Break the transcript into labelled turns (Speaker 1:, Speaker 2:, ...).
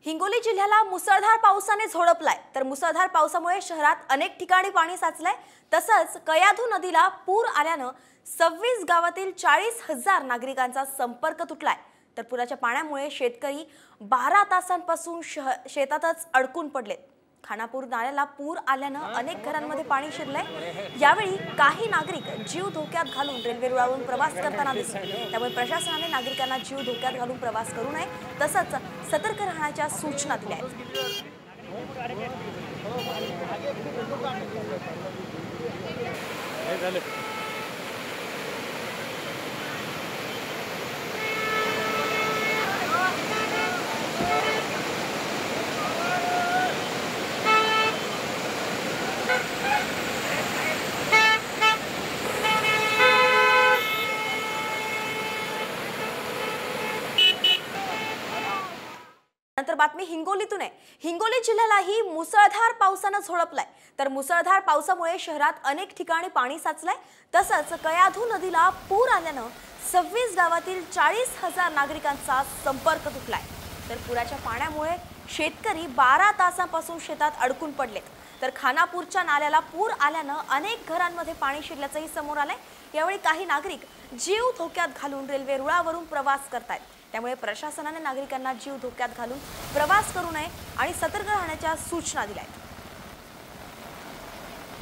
Speaker 1: हिंगोली जिल्ह्याला मुसळधार पावसाने झोडपलाय। तर मुसळधार पावसामुळे शहरात अनेक ठिकाणी पाणी साचलंय। तसंच कयाधू नदीला पूर आल्यानं 26 गावातील 40,000 नागरिकांचा संपर्क तुटलाय। तर पुराच्या पाण्यामुळे शेतकरी 12 तासांपासून शेतातच अडकून पडलेत। खानापूर नाल्याला पूर आल्यानं अनेक घरांमध्ये पाणी शिरलंय। यावेळी काही नागरिक जीव धोक्यात घालून रेल्वे रुळावरून प्रवास करताना दिसले। त्यामुळे प्रशासनाने नागरिकांना जीव धोक्यात घालून प्रवास करू नये तसंच सतर्क राहण्याच्या सूचना दिल्या आहेत। नंतर बातमी हिंगोलीतून आहे। हिंगोली जिल्ह्यालाही मुसळधार पावसाने झोडपलाय। तर मुसळधार पावसामुळे शहरात अनेक ठिकाणी पाणी साचलंय। तसंच कयाधू नदीला पूर आल्यानं 26 गावातील 40,000 नागरिकांचा संपर्क तुटलाय। तर पुराच्या पाण्यामुळे शेतकरी 12 तासांपासून शेतात अडकून पडलेत। तर खानापूरच्या नाल्याला पूर आल्यानं अनेक घरांमध्ये पाणी शिरल्याचंही समोर आलंय। यावेळी काही नागरिक जीव धोक्यात घालून रेल्वे रुळावरून प्रवास करतायत। त्यामुळे प्रशासनाने नागरिकांना जीव धोक्यात घालून प्रवास करू नये आणि सतर्क राहण्याच्या सूचना दिल्या आहेत।